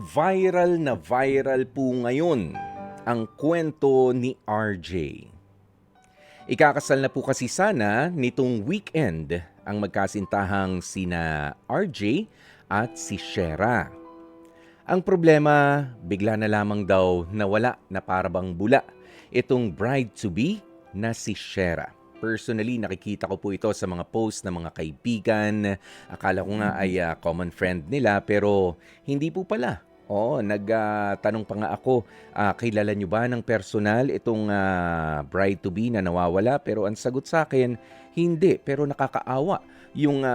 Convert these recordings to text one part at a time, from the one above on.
Viral na viral po ngayon ang kwento ni RJ. Ikakasal na po kasi sana nitong weekend ang magkasintahang sina RJ at si Shera. Ang problema, bigla na lamang daw nawala na parabang bula itong bride-to-be na si Shera. Personally, nakikita ko po ito sa mga post ng mga kaibigan. Akala ko nga ay common friend nila pero hindi po pala. Oo, nagtanong pa nga ako, kilala nyo ba ng personal itong bride-to-be na nawawala? Pero ang sagot sa akin, hindi. Pero nakakaawa yung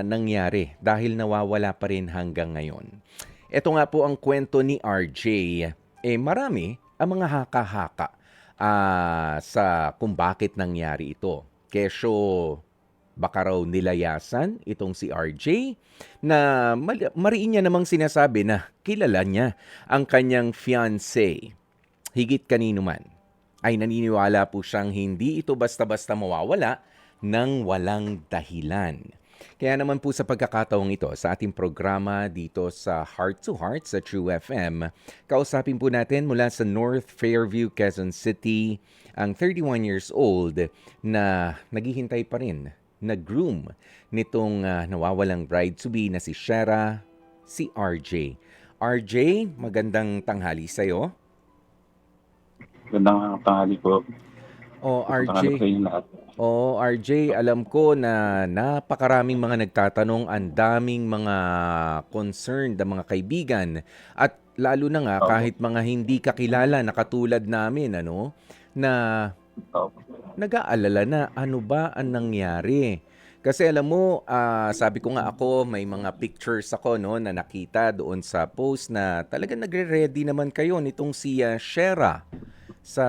nangyari dahil nawawala pa rin hanggang ngayon. Ito nga po ang kwento ni RJ. Marami ang mga haka-haka sa kung bakit nangyari ito. Kesyo, baka raw nilayasan itong si RJ na mariin niya namang sinasabi na kilala niya ang kanyang fiancé. Higit kanino man ay naniniwala po siyang hindi ito basta-basta mawawala ng walang dahilan. Kaya naman po sa pagkakataong ito sa ating programa dito sa Heart to Heart sa True FM, kausapin po natin mula sa North Fairview, Quezon City, ang 31 years old na naghihintay pa rin na groom nitong nawawalang bride-to-be na si Shera, si RJ. RJ, magandang tanghali sa'yo. Magandang tanghali po. O Magandang tanghali po RJ, sa inyo lahat. RJ, alam ko na napakaraming mga nagtatanong, ang daming mga concerned na mga kaibigan at lalo na nga Opo, kahit mga hindi kakilala na katulad namin na opo. nag-aalala na ano ba ang nangyari. Kasi alam mo, sabi ko nga ako, may mga pictures ako na nakita doon sa post na talagang nagre-ready naman kayo nitong si Shera sa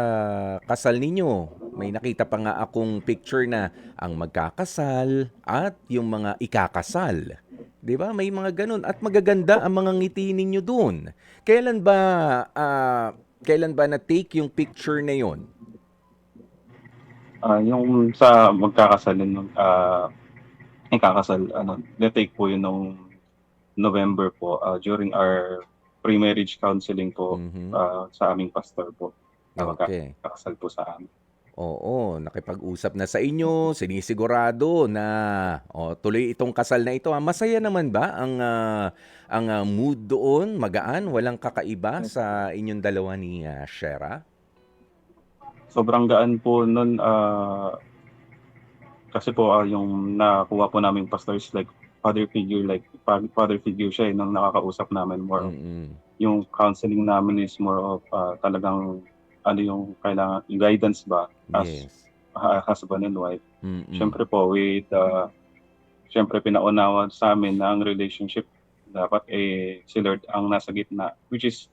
kasal ninyo. May nakita pa nga akong picture na ang magkakasal at yung mga ikakasal. 'Di ba? May mga ganun at magaganda ang mga ngiti ninyo doon. Kailan ba na-take yung picture na yon? Yung sa magkakasalin nun, ikakasal na-take po yun nung November po, during our pre-marriage counseling po, Mhm. sa aming pastor po na Okay. magkakasal po sa amin. Oo, nakipag-usap na sa inyo, sinisigurado na tuloy itong kasal na ito. Masaya naman ba ang mood doon? Magaan, walang kakaiba sa inyong dalawa ni Shera? Sobrang gaan po nun, kasi po, yung nakuha po naming pastor is like father figure siya, nung nakakausap namin more of Mm. yung counseling namin is more of, talagang ano yung kailangan yung guidance ba as Yes. husband and wife. Mm. Siyempre po with, siyempre pinaunawa sa'min na ang relationship dapat, si Lord ang nasa gitna, which is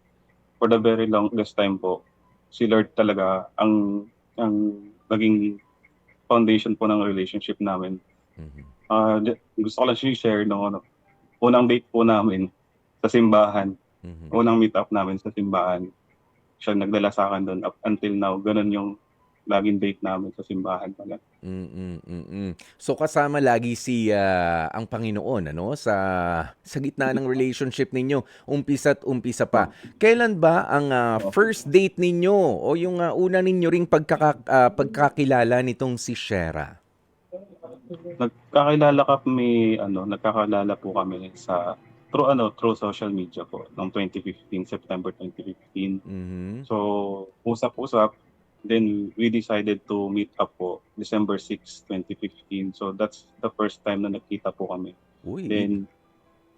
for the very longest time po, si Lord talaga ang naging foundation po ng relationship namin. Mhm. Gusto ko lang share nung unang date po namin sa simbahan, Mhm. unang meet up namin sa simbahan. Siya nagdala sa'kin dun, up until now gano'n yung laging date namin sa simbahan talaga. So kasama lagi si ang Panginoon sa gitna ng relationship ninyo, umpisa't umpisa pa. Kailan ba ang first date ninyo o yung una ninyo ring pagkakilala nitong si Shera? Nagkakilala po kami sa through social media po noong 2015, September 2015. Mhm. So, usap-usap, then we decided to meet up po December 6, 2015. So, that's the first time na nagkita po kami. Uy, Then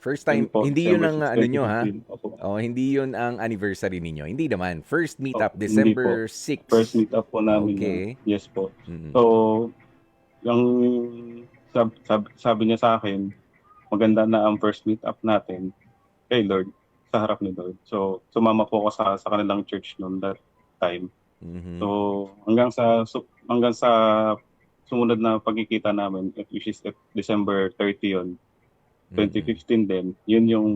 first yun time, po, hindi yun December ang 6, ano nyo ha? 2015, opo. Oh, hindi yun ang anniversary ninyo. Hindi naman. First meetup, Hindi po, December first 6. meet up po namin yun. Okay. Yes po. Mm. So, yung sabi niya sa akin, maganda na ang first meet up natin kay Lord, sa harap ni Lord. So, sumama po ako sa kanilang church noon that time. Mhm. So, hanggang sa sumunod na pagkikita namin, which is at December 30 yun, Mm. 2015 din, yun yung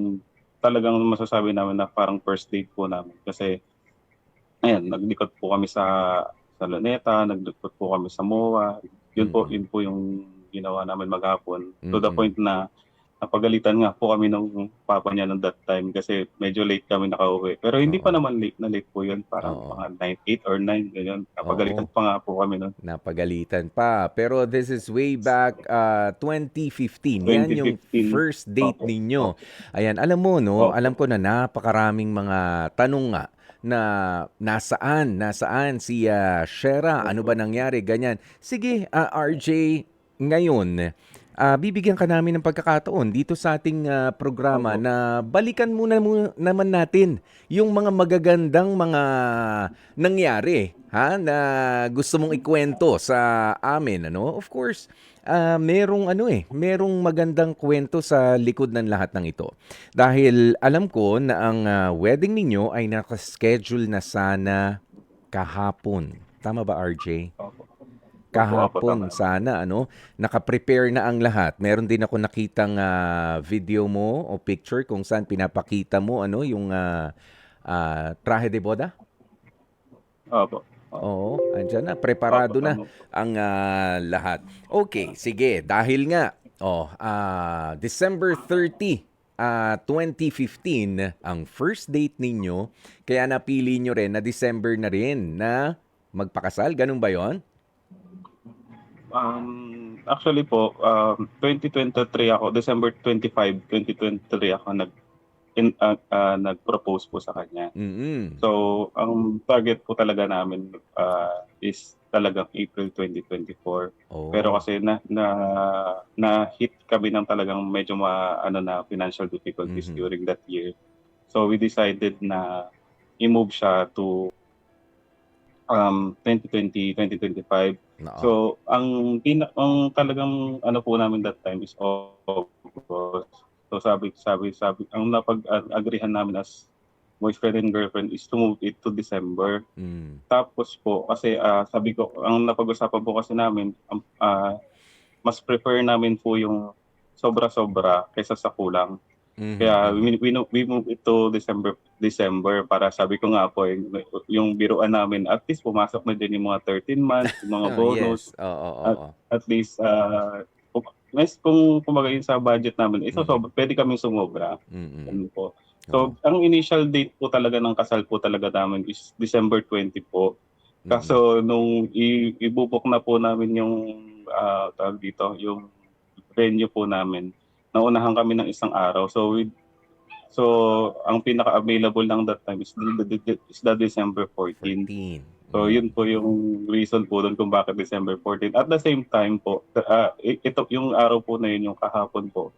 talagang masasabi namin na parang first date po namin. Kasi, ayan, naglikot po kami sa Luneta, naglikot po kami sa MOA. Yun Mm. po yung ginawa namin maghapon. To the Mm. point na napagalitan nga po kami ng papa niya nung that time kasi medyo late kami nakauwi. Pero hindi pa Oo. naman late na late po yun, parang Oo. mga 9, 8 or 9 ganyan. Napagalitan Oo. pa nga po kami nun. Napagalitan pa. Pero this is way back 2015. Yan yung 2015. first date Opo, ninyo. opo, Ayan, alam mo, no? opo. Alam ko na napakaraming mga tanong nga na nasaan si Shera? Ano ba Opo. nangyari? Ganyan. Sige, RJ, ngayon, bibigyan ka namin ng pagkakataon dito sa ating programa Opo. na balikan muna naman natin yung mga magagandang mga nangyari ha na gusto mong ikwento sa amin, ano? Of course, merong magandang kwento sa likod ng lahat ng ito. Dahil alam ko na ang wedding ninyo ay nakaschedule na sana kahapon. Tama ba, RJ? Opo. Opo, opo, tama Kahapon naman. sana, ano, naka-prepare na ang lahat. Meron din ako nakitang video mo o picture kung saan pinapakita mo ano yung trahe de boda. Opo, opo. Oo, andyan na, Opo, preparado na tama po. ang lahat. Okay, sige, dahil nga, December 30, 2015, ang first date ninyo, kaya napili nyo rin na December na rin na magpakasal, ganun ba yon? Actually po, 2023 ako, December 25, 2023 ako nag-propose po sa kanya. Mm. So, ang target po talaga namin is talagang April 2024. Pero Oh. kasi na hit kami ng talagang medyo na financial difficulties Mhm. during that year. So, we decided na i-move siya to 2020, 2025. Oo. So, ang talagang ano po namin that time is August. So, sabi, ang napag-agreehan namin as boyfriend and girlfriend is to move it to December. Mm. Tapos po, kasi sabi ko, ang napag-usapan po kasi namin, mas prefer namin po yung sobra-sobra kaysa sa kulang. Mhm, Kaya mhm. we move it to December para sabi ko nga po, yung biruan namin, at least pumasok na din yung mga 13 months, yung mga bonus, Yes. Oo, at oo. at least kung kumbaga yun sa budget namin, Mm. pwede kami sumobra. Mm. Ganun po. So, Oo. ang initial date po talaga ng kasal po talaga namin is December 20 po. Mm. Kaso nung ibubok na po namin yung tawag dito, yung venue po namin, naunahan kami ng isang araw. So ang pinaka-available lang that time is the December 14. 14. So Mm. yun po yung reason po doon kung bakit December 14. At the same time po, ito yung araw po na yun, yung kahapon po.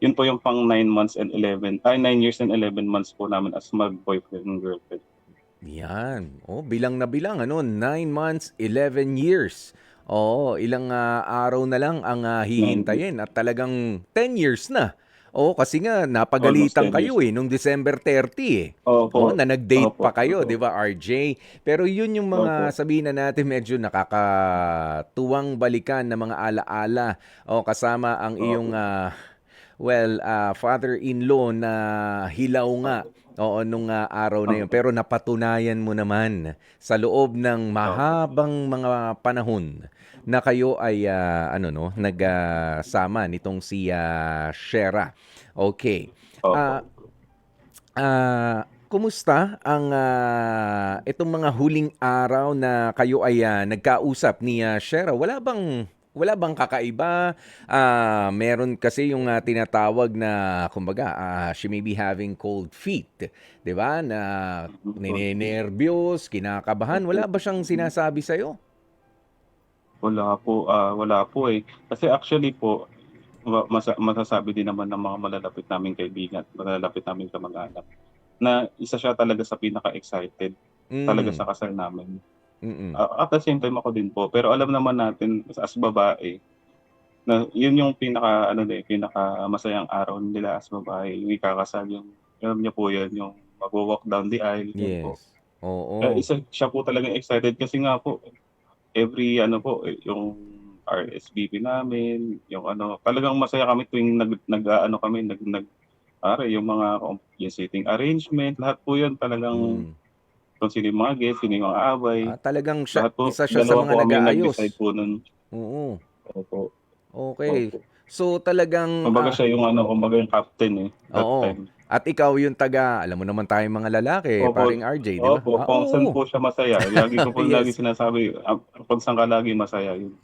Yun po yung pang 9 years and 11 months po namin as mag-boyfriend and girlfriend. Yan. Oh, bilang na bilang ano, 9 months, 11 years. Oo, ilang araw na lang ang 9 years. hihintayin at talagang 10 years na. Oo, kasi nga Almost napagalitan 10 years kayo na. nung December 30 eh. Opo, Oo, na nag-date opo, pa kayo, 'di totoo. ba, RJ? Pero yun yung mga Opo, sabihin na natin medyo nakakatuwang balikan na mga alaala. O kasama ang iyong opo, father-in-law na hilaw nga. opo, Oo, nung araw na yun. opo, Pero napatunayan mo naman sa loob ng opo, mahabang mga panahon na kayo ay nagsama nitong si Shera. Okay. opo. Ah, kumusta ang itong mga huling araw na kayo ay nagkausap ni Shera? Wala bang kakaiba? Meron kasi yung tinatawag na kumbaga she may be having cold feet, 'di ba? Na ninenerbyos, kinakabahan. Wala Opo. ba siyang sinasabi sa Wala po eh. Kasi actually po, masasabi din naman ng mga malalapit naming kaibigan, malalapit naming kamag-anak, na isa siya talaga sa pinaka-excited talaga Mm. sa kasal namin. Mm. At the same time ako din po, pero alam naman natin as babae na yun yung pinaka-masayang araw nila as babae, yung ikakasal, yung alam niyo po yun, yung magwa-walk down the aisle, yun po. Yes. Oo. Isa siya po talagang excited kasi nga po every yung RSVP namin, yung talagang masaya kami tuwing nag-aano kami, yung yung seating arrangement, lahat po yun talagang Mm. kung sino yung mga guest, sino yung mga abay, Talagang siya lahat po, isa siya sa dalawa mga po kami yung nag-decide nag-aayos. po nun. Oo. Opo, Okay. opo. So talagang Kumbaga siya yung ano, kumbaga yung captain, that oo. time. At ikaw yung taga, alam mo naman tayong mga lalaki, Opo, paring RJ, 'di ba? opo, kung saan Oo. po siya masaya, lagi ko po lagi Yes. sinasabi, kung saan ka lagi masaya yun.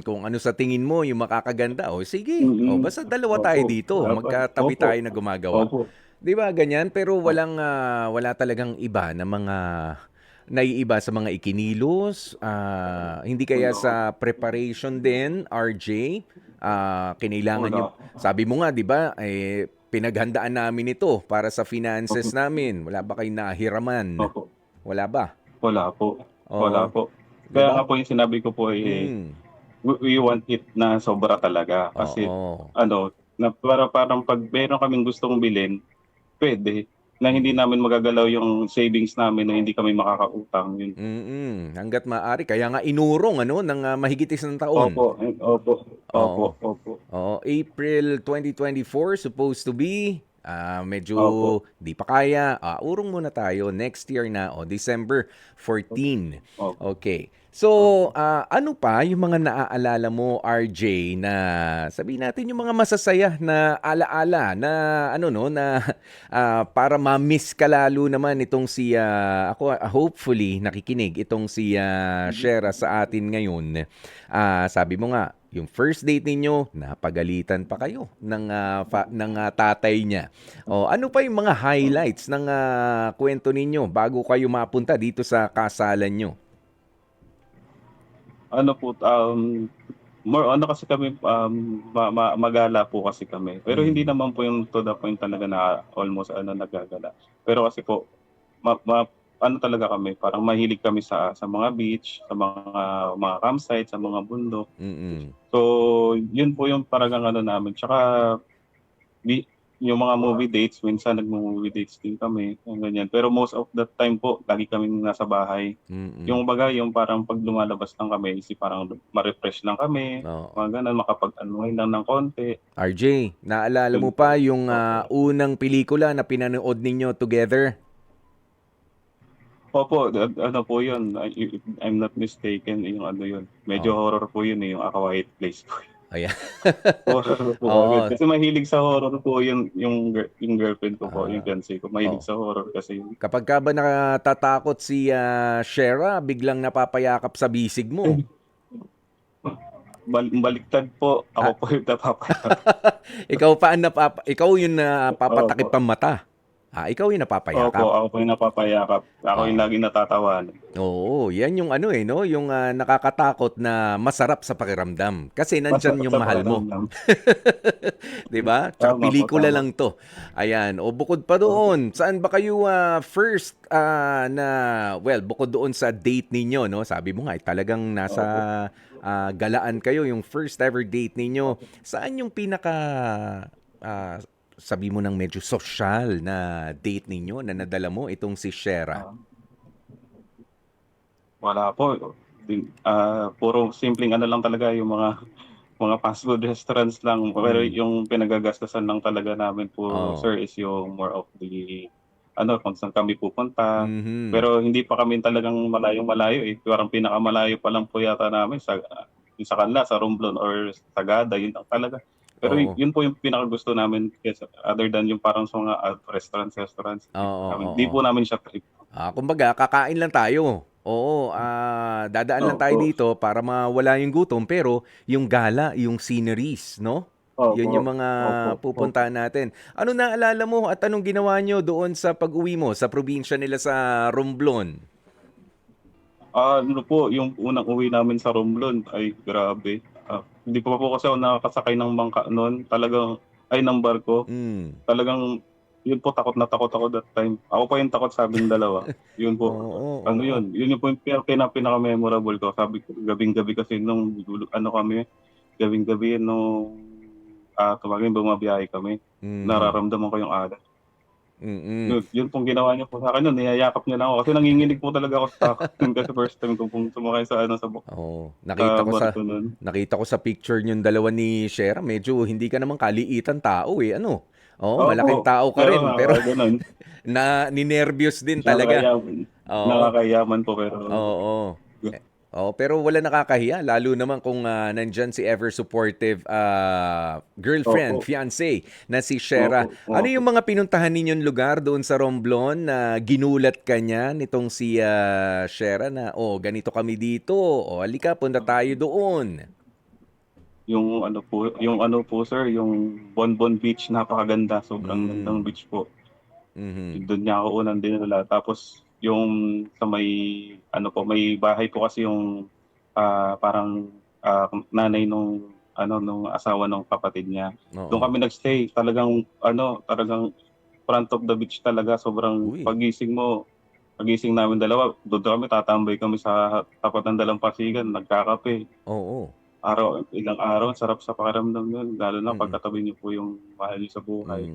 Kung ano sa tingin mo yung makakaganda, o sige. O Mm. basta dalawa tayo Opo, dito, dapat. magkatabi Opo, tayo na gumagawa. opo, 'Di ba ganyan? Pero opo, wala talagang iba na mga naiiba sa mga ikinilos, hindi kaya wala, sa preparation din, RJ, kinailangan wala, niyo, sabi mo nga 'di ba, pinaghandaan namin ito para sa finances opo, namin. Wala ba kayong nahiraman? opo, Wala ba? wala po, wala Oo, po. 'di Kaya ba? nga po yung sinabi ko po, Hmm, we want it na sobra talaga kasi oo. ano, na parang 'pag meron kaming gustong bilhin, puwede, na hindi namin magagalaw yung savings namin na hindi kami makakautang, yun. Hangga't maaari kaya nga inurong ano ng, mahigit isang taon. Opo, opo, opo, Oo, opo, oo. April 2024 supposed to be, medyo opo, 'di pa kaya, urong muna tayo next year na, o December 14. opo, Okay. So, opo. ano pa yung mga naaalala mo, RJ, na sabihin natin yung mga masasaya na ala-ala na ano 'no, na, para ma-miss ka lalo naman itong si, ako, hopefully nakikinig itong si, Mhm. Shera sa atin ngayon. Sabi mo nga, yung first date ninyo, napagalitan pa kayo ng tatay niya. O, ano pa yung mga highlights ng kwento ninyo bago kayo mapunta dito sa kasalan nyo? Ano po, more ano kasi kami, magala po kasi kami. Pero hindi Mm. naman po yung to the point talaga na almost ano, nagagala. Pero kasi po, ano talaga kami, parang mahilig kami sa mga beach, sa mga campsite, sa mga bundok. Mm. So, yun po yung talagang ano namin. Tsaka di yung mga movie dates, minsan nagmo-movie dates din kami, yung ganyan. Pero most of the time po, lagi kaming nasa bahay. Mm. Yung baga, yung parang 'pag lumalabas lang kami is parang ma-refresh lang kami, Oo. mga gano'n, makapag-unwind lang ng konti, RJ, naalala yun mo pa po. yung Opo. unang pelikula na pinanood ninyo together? Opo, ano po yun, if I'm not mistaken, yung ano yun, medyo Oo. horror po yun, A Quiet Place po. Ayan. Horror po agad. Oo. Kasi mahilig sa horror po yung girlfriend ko po, yung Ah, fiancé ko, mahilig oo. sa horror kasi Kapagka ba natatakot si, Shera, biglang napapayakap sa bisig mo? baliktad po, ako Ah, po yung napapayakap. ikaw yung napapatakip Opo, ng mata. Ikaw yung opo, napapayakap. ako po yung napapayakap. Ako yung Oo. laging natatawanan. Oo, yan yung ano, 'no, yung, nakakatakot na masarap sa pakiramdam kasi nandiyan Masarap yung sa mahal mo. pakiramdam. 'Di ba? Tsaka Tama po, pelikula tama. lang 'to. Ayan, o bukod pa Opo. doon, saan ba kayo, first, na well, bukod doon sa date ninyo 'no, sabi mo nga, talagang nasa, Opo, galaan kayo, yung first ever date ninyo. opo. Saan yung pinaka, ah, sabi mo ng medyo sosyal na date ninyo na nadala mo itong si Shera? Ah, wala po, puro simpleng ano lang talaga yung mga fast food restaurants lang. Pero Hmm, yung pinagagastusan lang talaga namin po, oo. sir, is yung more of the ano, kung saan kami pupunta. Mhm. Pero hindi pa kami talagang malayong-malayo, Parang pinakamalayo pa lang po yata namin yung sa kanila, sa Romblon or Sagada, yun lang talaga. Pero Oo. yun po yung pinakagusto namin kesa other than yung parang sa mga restaurants, Oo, hindi oo. po namin siya trip. Kumbaga kakain lang tayo. Oo, dadaan lang tayo Opo, dito para mawala yung gutom pero yung gala, yung sceneries, 'no? opo, Yun yung mga opo, opo. pupuntahan natin. Ano naalala mo at anong ginawa niyo doon sa pag-uwi mo sa probinsya nila sa Romblon? Ano po, yung unang uwi namin sa Romblon, ay grabe. Hindi pa po kasi ako nakakasakay ng bangka no'n, ng barko. Hmm, Talagang yun po, takot na takot ako that time. Ako pa yung takot sa aming dalawa. Yun po, oo, ano oo. yun po yung pinaka-memorable ko. Sabi ko, gabing-gabi kasi nung ano kami, gabing-gabi nung, tumagin bumabiyahe kami. Mhm, Nararamdaman ko yung alak. mm. Yun pong ginawa niya po sa'kin nun, niyayakap niya lang ako kasi nanginginig po talaga ako sa takot nun kasi first time ko pong sumakay sa ano, Oo, sa barko nun. nakita ko sa picture niyong dalawa ni Shera, medyo hindi ka naman kaliitan tao, ano? Oo, Opo, malaking tao ka pero rin pero nakakagano'n, ninerbiyos din talaga. nakakayaman Oo, nakakayaman po pero oo. Eh, Oo, pero wala nakakahiya lalo naman kung, nandiyan si ever supportive, Opo, girlfriend, fiancé na si opo, Shera. Ano opo. yung mga pinuntahan ninyong lugar doon sa Romblon na ginulat ka niya nitong si, Shera na, "Oh, ganito kami dito. Oh, halika punta tayo doon." Yung ano po sir, yung Bonbon Beach, napakaganda, sobrang gandang Hmm, beach po. mhm. Do'n niya ako unang dinala, tapos yung sa may ano po, may bahay po kasi yung, parang, nanay nung asawa nung kapatid niya. Do'n Oo. kami nag-stay, talagang front of the beach talaga, sobrang Uy, pagising namin dalawa, do'n kami tatambay kami sa tapat ng dalampasigan, nagkakape. oo. Ilang araw, ang sarap sa pakiramdam nun, lalo na Mm. pagkatabi niyo po yung mahal niyo sa buhay,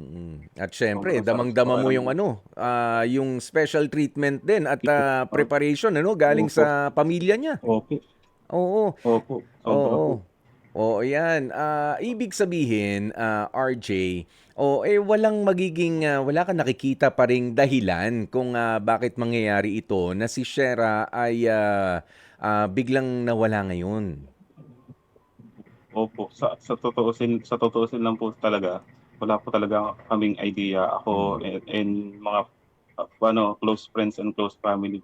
At siyempre sobrang sarap sa damang-dama mo yung pakiramdam. ano, yung special treatment din at, preparation ano, galing Opo, sa pamilya niya. opo, Oo, opo, sobra oo. po. Oo, 'yan. Ibig sabihin, RJ, wala kang nakikita pa ring dahilan kung, bakit mangyayari ito na si Shera ay, biglang nawala ngayon? Opo, sa totoosin lang po talaga, wala po talaga kaming idea, ako Mm, and mga, close friends and close family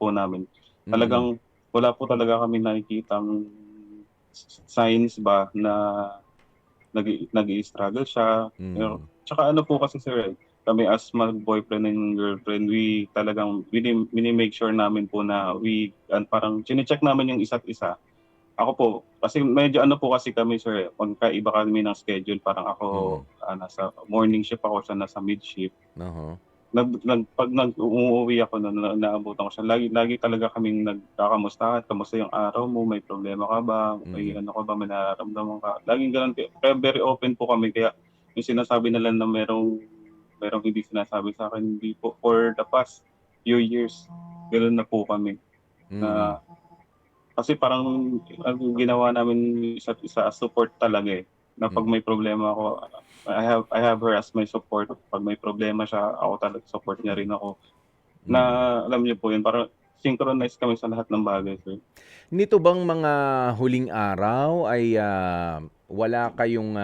po namin. mm, Talagang wala po talaga kaming nakikitang signs ba na nag-i-struggle siya, mm, tsaka ano po kasi sir, kami as mag-boyfriend and girlfriend, talagang mini-make sure namin po na parang chine-check namin yung isa't isa. Ako po, kasi medyo ano po kasi kami sir, magkaiba kami ng schedule, parang ako, mm. nasa morning shift ako, siya nasa mid shift. Uh-huh. 'Pag umuuwi ako nun, naabutan ko siya, lagi lagi talaga kaming nagkakamustahan, "Kamusta yung araw mo, may problema ka ba, may Mm, ano ka ba, may nararamdaman ka?" Laging gano'n, kaya very open po kami, kaya yung sinasabi nila na merong hindi sinasabi sa'kin, hindi po. For the past few years, gano'n na po kami, mm, na kasi parang ang ginawa namin isa't isa as support talaga, na 'pag mm, may problema ako, I have her as my support. 'Pag may problema siya, ako talaga, support niya rin ako. Na mm. alam niyo po yun, parang synchronize kami sa lahat ng bagay, sir. Nito bang mga huling araw ay, wala kayong,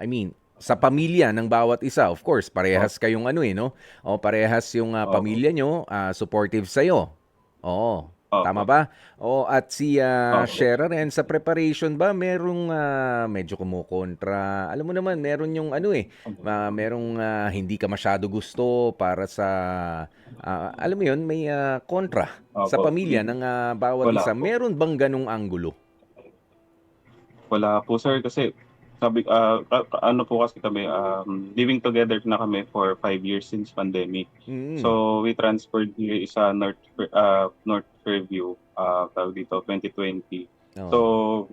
I mean, sa pamilya ng bawat isa, of course, parehas Opo, kayong ano, eh, 'no? O parehas yung, opo, pamilya niyo, supportive sa'yo. Oo, tama opo, ba? O at si, opo. Shera rin sa preparation ba merong, medyo kumokontra? Alam mo naman meron yung ano, eh, merong, hindi ka masyado gusto para sa, alam mo yun, may, kontra sa Opo, pamilya ng, bawat wala isa. po. Meron bang ganong anggulo? Wala po sir, kasi ano po kasi kami, living together na kami for 5 years since pandemic. Mm, So, we transferred here sa North Fairview, tawag dito, 2020. oo. So,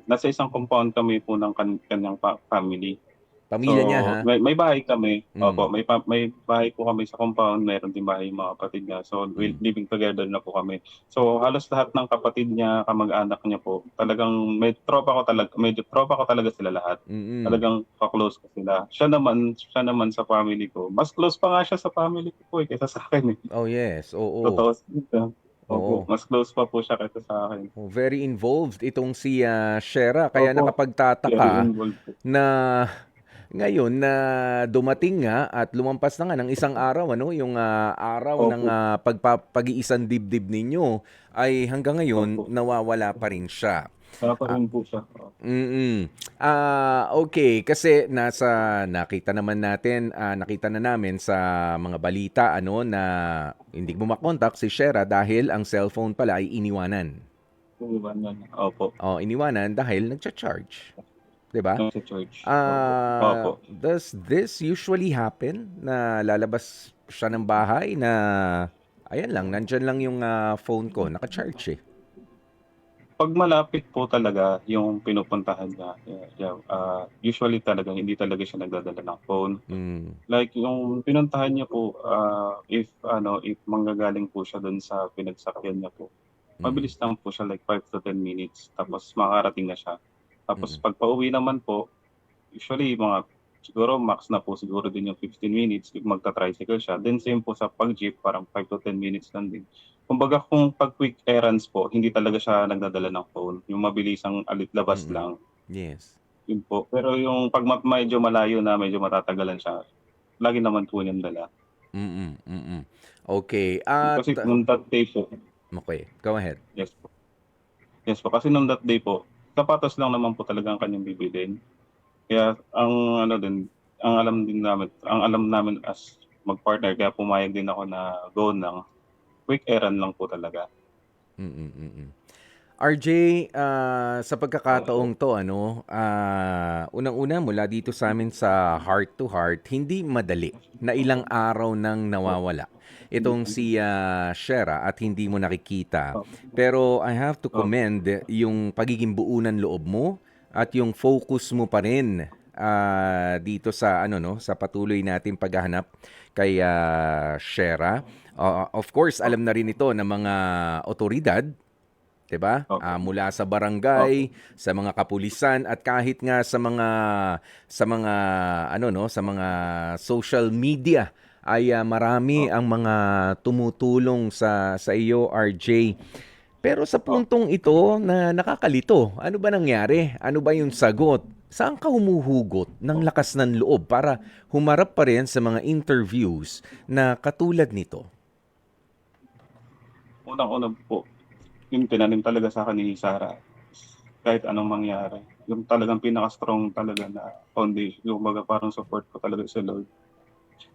nasa isang compound kami po ng kanyang family. So, Pamilya niya, ha? may bahay kami, opo, Hmm, may bahay po kami sa compound, meron din bahay yung mga kapatid niya. So, we hmm, living together na po kami. So, halos lahat ng kapatid niya, kamag-anak niya po, talagang medyo tropa ko talaga sila lahat. mm. Talagang ka-close ko sila. Siya naman sa family ko, mas close pa nga siya sa family ko po, kaysa sa'kin, eh. Oh, yes, oo, Totoo dito. Opo, oo. mas close pa po siya kaysa sa'kin. Oh, very involved itong si, Shera kaya Opo, very nakapagtataka involved po. na ngayon na dumating nga at lumampas na nga ng isang araw ano, yung, araw ng, Opo, pag-iisang dibdib ninyo ay hanggang ngayon opo. nawawala pa rin siya. Wala pa Ah, rin po siya. okey kasi nakita na namin sa mga balita ano na hindi mo makontak si Shera dahil ang cellphone pala ay iniwanan. Opo. Iniwanan dahil nagcha-charge, 'di ba? Nasa church, opo. Opo. Does this usually happen na lalabas siya ng bahay na, "Ayan lang, nandiyan lang yung, phone ko, naka-charge, eh." 'Pag malapit po talaga yung pinupuntahan niya, usually talaga hindi talaga siya nagdadala ng phone. Hmm, Like yung pinuntahan niya po, if manggagaling po siya dun sa pinagsakyan niya po, mm, mabilis lang po siya, like 5 to 10 minutes, tapos makakarating na siya. Tapos mm, 'pag pauwi naman po, usually mga siguro max na po siguro din yung 15 minutes if magta-tricycle siya. Then same po sa pag-jeep, parang 5 to 10 minutes lang din. Kumbaga kung pag quick errands po, hindi talaga siya nagdadala ng phone, yung mabilisang labas Mm. lang, Yes. yun po. Pero yung 'pag medyo malayo na, medyo matatagalan siya, lagi naman po niyang dala. Mm, mm. Okey at Kasi nung that day po okey, go ahead. yes po, yes po, kasi nung that day po, sapatos lang naman po talaga ang kanyang bibilhin. Kaya ang ano din, ang alam namin as mag-partner, kaya pumayag din ako na go ng quick errand lang po talaga. Mm, mm. RJ, sa pagkakataong 'to ano, unang-una mula dito sa'min sa Heart to Heart, hindi madali na ilang araw nang nawawala itong si, Shera at hindi mo nakikita. Opo, Pero I have to opo, commend yung pagiging buo ng loob mo at yung focus mo pa rin, dito sa ano 'no, sa patuloy nating paghahanap kay, Shera. Of course, alam na rin ito ng mga otoridad. 'Di ba? opo, Mula sa opo, barangay, sa mga kapulisan at kahit nga sa mga ano 'no, sa mga social media ay marami opo, ang mga tumutulong sa iyo, RJ. Pero sa opo. puntong ito na nakakalito, ano ba nangyari? Ano ba yung sagot? Saan ka humuhugot ng lakas ng loob para humarap pa rin sa mga interviews na katulad nito? Unang-una po, yung tinanim talaga sa'kin ni Sarah, kahit anong mangyari, yung talagang pinaka-strong talaga na foundation, yung kumbaga parang support ko talaga sa Lord.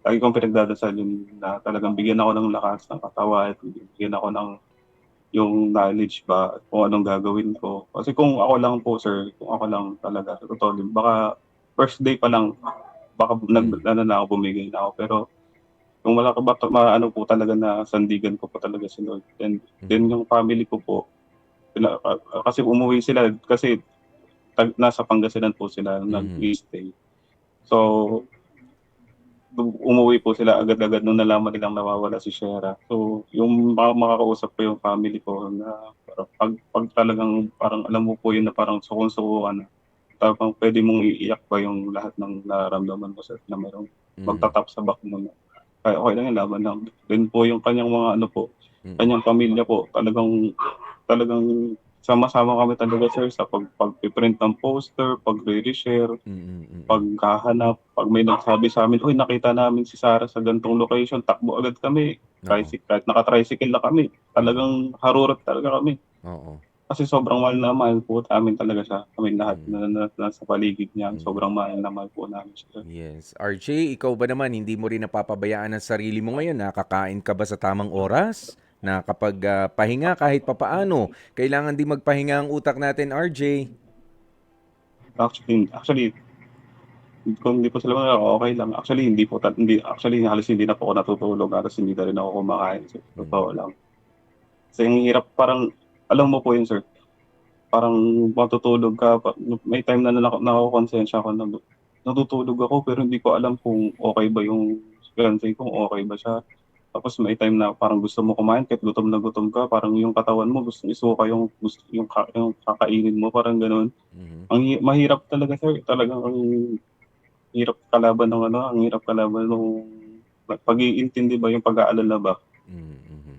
Lagi kong pinagdadasal yun na talagang bigyan ako ng lakas ng katawan, bigyan ako ng yung knowledge ba kung anong gagawin ko. Kasi kung ako lang po sir, kung ako lang talaga sa totoo lang, baka first day pa lang, baka Mm, ano na ako, bumigay na ako. Pero kung wala ka ba maano po talaga na sandigan ko po talaga si Lord. And mhm, then yung family ko po, kasi umuwi sila kasi nasa Pangasinan po sila mhm, nag-i-stay. So, umuwi po sila agad-agad nung nalaman nilang nawawala si Shera. So, yung makakausap ko yung family ko na parang 'pag talagang parang alam mo po yun na parang sukong-suko ka na, parang puwede mong iiyak pa yung lahat ng nararamdaman mo sir, na merong mhm, magta-tap sa back mo na, "Ay, okey lang yan, laban lang." Then po yung kanyang mga ano po, mm, kanyang pamilya po talagang talagang sama-sama kami talaga sir sa pagpi-print ng poster, pagre-re-share, mm, mm, paghahanap, 'pag may nagsabi sa'min, "Uy, nakita namin si Sarah sa gan'tong location." Takbo agad kami, oo, kahit naka-tricycle na kami, mm, talagang harurot talaga kami. oo, Kasi sobrang mahal na mahal po namin talaga siya, kaming lahat mm, na nasa paligid niya, mm. sobrang mahal na mahal po namin siya. Yes. RJ, ikaw ba naman hindi mo rin napapabayaan ang sarili mo ngayon? Nakakain ka ba sa tamang oras? Na kapag pahinga kahit papaano, kailangan din magpahinga ang utak natin, RJ. Actually, kung hindi po sila okey lang. Actually actually halos hindi na po ako natutulog, halos hindi na rin ako kumakain sa Mm, totoo lang. Kasi ang hirap, parang alam mo po yun sir, parang matutulog ka may time na nakokonsensya ako na natutulog ako pero hindi ko alam kung okey ba yung fiance ko, kung okey ba siya. Tapos may time na parang gusto mo kumain kahit gutom ka, parang yung katawan mo gustong isuka yung kakainin mo, parang gano'n. mhm, Mahirap talaga sir, talagang ang hirap kalaban ng ano, ang hirap kalaban nung pag-iintindi ba, yung pag-aalala ba. mm, mhm.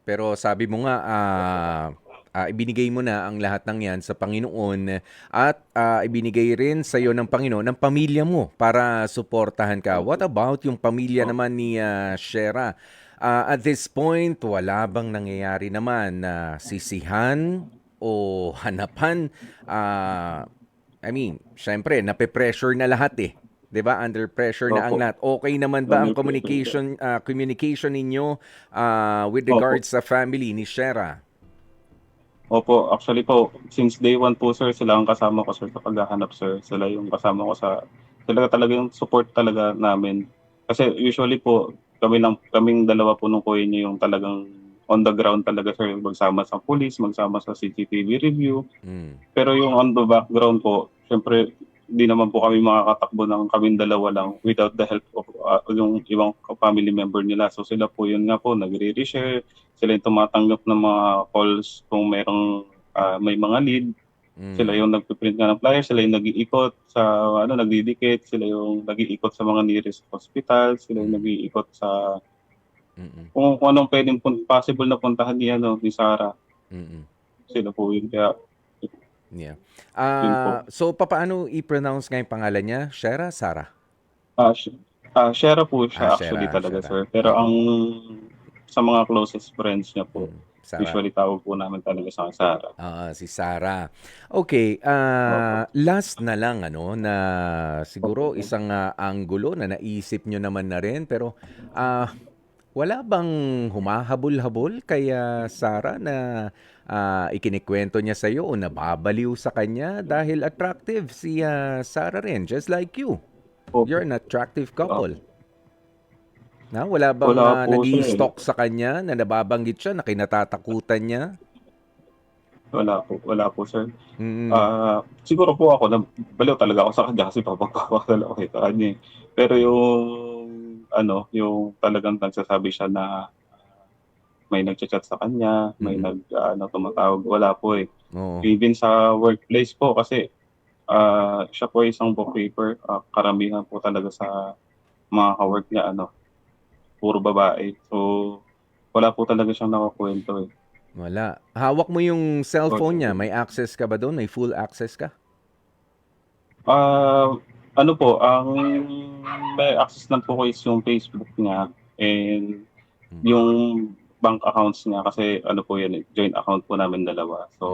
Pero sabi mo nga, ibinigay mo na ang lahat ng 'yan sa Panginoon at, ibinigay rin sa sa'yo ng Panginoon ang pamilya mo para suportahan ka. What Opo, about yung pamilya opo. naman ni, Shera? At this point, wala bang nangyayari naman na sisihan o hanapan? I mean, siyempre nape-pressure na lahat, eh, 'di ba? Under pressure na ang Opo, lahat. Okey naman ba ang under pressure po. communication ninyo, with Opo. regards sa family ni Shera? Opo, actually po, since day one po sir, sila ang kasama ko sir sa paghahanap sir. Sila yung kasama ko sila talaga yung support talaga namin. Kasi usually po, kaming dalawa po nung kuya niya yung talagang on the ground talaga sir, magsama sa police, magsama sa CCTV review. Hmm, Pero yung on the background po, siyempre hindi naman po kami makakatakbo ng kaming dalawa lang without the help of yung ibang family member nila. So sila po yun nga po, nagre-reshare, sila yung tumatanggap ng mga calls kung may mga lead, sila hmm, yung nagpi-print nga ng flyer, sila yung nag-iikot sa nagdidikit, sila yung nag-iikot sa mga nearest hospital, sila yung hmm, nag-iikot sa Mm. Kung anong puwedeng possible na puntahan ni Sarah, Mm. sila po yun. Kaya Yeah. yun po. So papaano i-pronounce nga yung pangalan niya? Shera, Sarah? Ah, sh Shera po siya actually Shera, talaga, Shera. sir. Pero Oo. sa mga closest friends niya po, Sarah. usually tawag po namin talaga sa Sarah. Oo, si Sarah. Okay, Opo, last na lang ano na opo, siguro isang anggulo na naisip nyo naman na rin pero ah, wala bang humahabol-habol kay Sarah na ikinikwento niya sa iyo o nababaliw sa kanya dahil attractive si Sarah rin, just like you. opo, You're an attractive couple. opo. Na wala bang Wala po, sir. nag-i-stalk sa kanya na nababanggit siya na kinatatakutan niya? Wala po, sir. Mm. Siguro po ako nabaliw talaga ako sa kanya kasi papagpapakasal ako sa kanya, eh. Pero Mm. yung talagang nagsasabi siya na may nagcha-chat sa kanya, may Mm. tumatawag, wala po, eh. Oo. Even sa workplace po kasi, siya po ay isang bookkeeper, karamihan po talaga sa mga ka-work niya puro babae. So, wala po talaga siyang nakukuwento, eh. Wala. Hawak mo yung cellphone niya, Oo. may access ka ba dun? May full access ka? Ah, ano po, ang may access lang po ko is yung Facebook niya and Hmm. yung bank accounts niya kasi ano po yan, eh, joint account po namin dalawa. Hmm. So,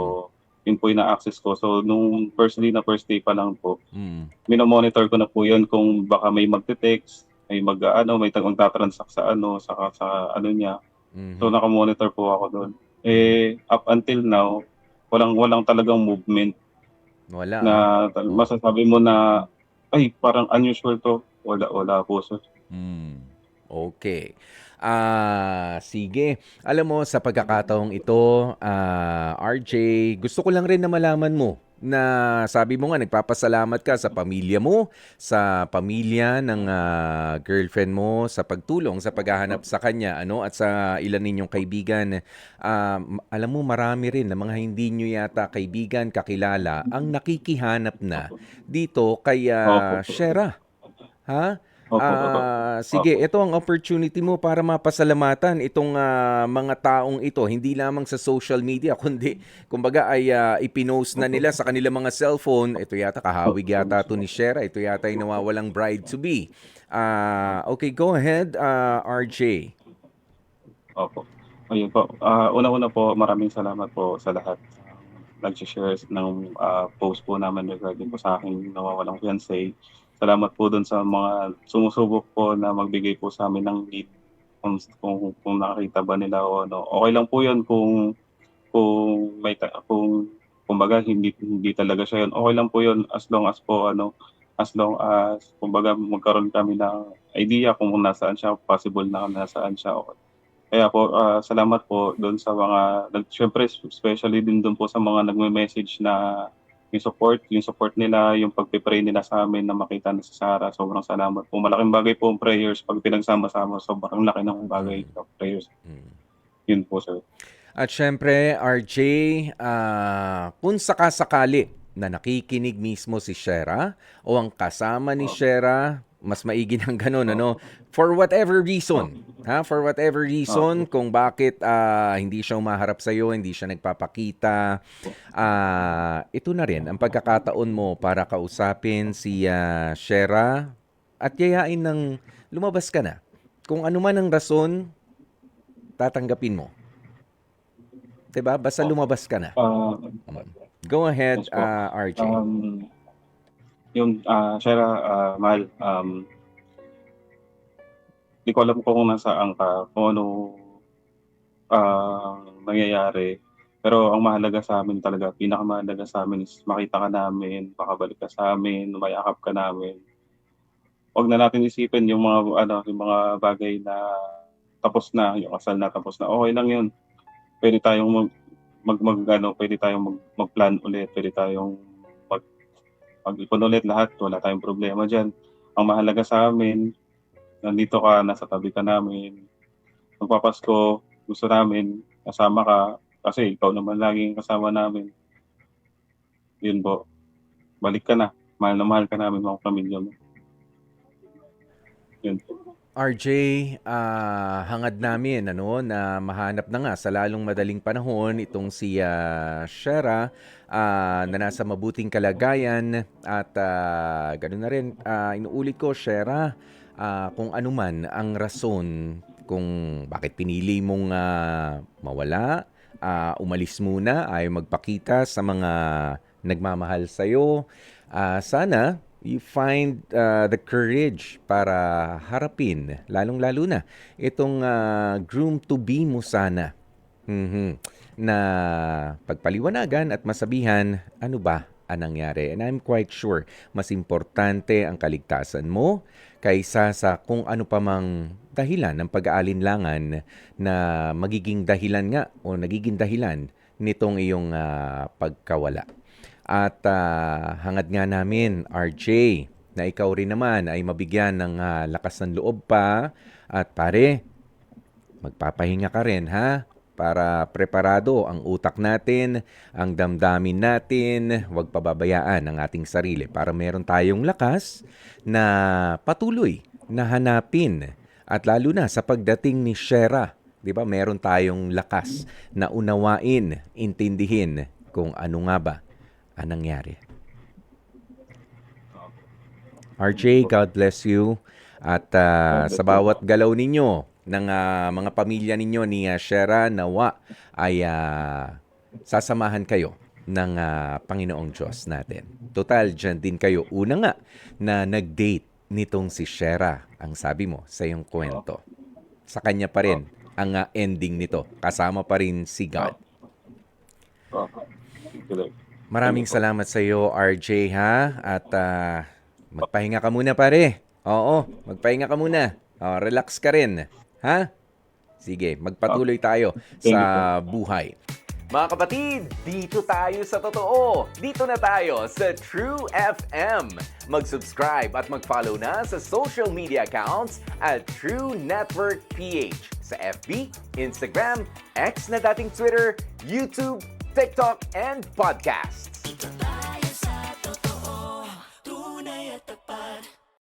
yun po yung na-access ko. So, nung first day pa lang po, Mm. mino-monitor ko na po yun kung baka may magte-text, may may magta-transact sa sa ano niya. So, Mhm. naka-monitor po ako dun. Mhm. Eh, up until now, walang talagang movement Wala, na Oh. masasabi mo na, "Ay, parang unusual 'to." Wala po, sir. Hmm. Okay. Sige. Alam mo sa pagkakataong ito, RJ, gusto ko lang rin na malaman mo na sabi mo nga nagpapasalamat ka sa pamilya mo, sa pamilya ng girlfriend mo sa pagtulong sa paghahanap sa kanya ano at sa ilan ninyong kaibigan. Alam mo marami rin na mga hindi nyo yata kaibigan, kakilala ang nakikihanap na Opo. dito kay Opo po. Shera. Ha? Opo, Sige, opo. ito ang opportunity mo para mapasalamatan itong mga taong ito, hindi lamang sa social media, kundi kumbaga ay ipinost na Opo. nila sa kanilang mga cellphone. Ito yata, kahawig Opo. yata to ni Shera. Ito yata yung nawawalang bride-to-be. Okay, go ahead, RJ. Opo. Ayun po, unang-una po, maraming salamat po sa lahat nagse-share ng, post po namin regarding po sa aking nawawalang fiancé. Salamat po dun sa mga sumusubok po na magbigay po sa'min ng lead kung nakakita ba nila o ano. Okey lang po yun kung kumbaga hindi talaga siya yun, okey lang po yun as long as kumbaga magkaroon kami ng idea kung nasaan siya, possible na nasaan siya. Kaya po, salamat po do'n sa mga siyempre especially din do'n po sa mga nagme-message na yung support nila, yung pagpe-pray nila sa'min na makita na si Sarah, sobrang salamat po. Malaking bagay po ang prayers 'pag pinagsama-sama, sobrang laki ng bagay Mm, ng prayers. mm. Yun po, sir. At syempre, RJ, kung sakasakali na nakikinig mismo si Shera o ang kasama ni Opo, Shera, mas maigi ng ganun, ano? opo, For whatever reason, opo, for whatever reason, opo, kung bakit hindi siya umaharap sa'yo, hindi siya nagpapakita, ito na rin ang pagkakataon mo para kausapin si Shera at yayain ng lumabas ka na. Kung ano man ang rason, tatanggapin mo. 'Di ba? Basta opo. lumabas ka na. Ah, Go ahead, yes po. RJ. Um, Sarah, mahal, 'di ko alam kung nasaan ka, kung ano nangyayari. Pero ang mahalaga sa'min talaga, pinakamahalaga sa'min is makita ka namin, makabalik ka sa'min, mayakap ka namin. 'Wag na natin isipin yung mga bagay na tapos na, yung kasal na tapos na, okey lang yun. Puwede tayong puwede tayong mag-plan ulit, puwede tayong mag mag-ipon ulit lahat, wala tayong problema diyan. Ang mahalaga sa'min, nandito ka, nasa tabi ka namin. Magpapasko, gusto namin kasama ka, kasi ikaw naman laging kasama namin. Yun po, balik ka na, mahal na mahal ka namin mga pamilya mo, yun po. RJ, hangad namin na mahanap na nga sa lalong madaling panahon itong si Shera na nasa mabuting kalagayan at gano'n na rin, inuulit ko, Shera, kung ano man ang rason kung bakit pinili mong mawala, umalis muna, ayaw magpakita sa mga nagmamahal sa'yo, sana you find the courage para harapin, lalong-lalo na, itong groom-to-be mo sana. Mhm. Na pagpaliwanagan at masabihan, ano ba ang nangyari? And I'm quite sure, mas importante ang kaligtasan mo kaysa sa kung ano pa mang dahilan ng pag-aalinlangan na magiging dahilan nga o nagiging dahilan nitong iyong pagkawala. At hangad nga namin, RJ, na ikaw rin naman ay mabigyan ng lakas ng loob pa. At pare, magpapahinga ka rin, ha? Para preparado ang utak natin, ang damdamin natin, huwag pababayaan ang ating sarili para meron tayong lakas na patuloy na hanapin. At lalo na sa pagdating ni Shera, di ba, meron tayong lakas na unawain, intindihin kung ano nga ba ang nangyari. RJ, God bless you. At sa bawat galaw ninyo ng mga pamilya ninyo ni Shera, nawa ay sasamahan kayo ng Panginoong Diyos natin. Total, dyan din kayo. Una nga na nag-date nitong si Shera, ang sabi mo sa iyong kwento. Sa kanya pa rin ang ending nito. Kasama pa rin si God. Maraming salamat sa iyo, RJ, ha? At magpahinga ka muna, pare. Oo, magpahinga ka muna. Relax ka rin, ha? Sige, magpatuloy tayo sa buhay. Mga kapatid, dito tayo sa totoo. Dito na tayo sa True FM. Mag-subscribe at mag-follow na sa social media accounts at True Network PH sa FB, Instagram, X na dating Twitter, YouTube, TikTok, and podcasts.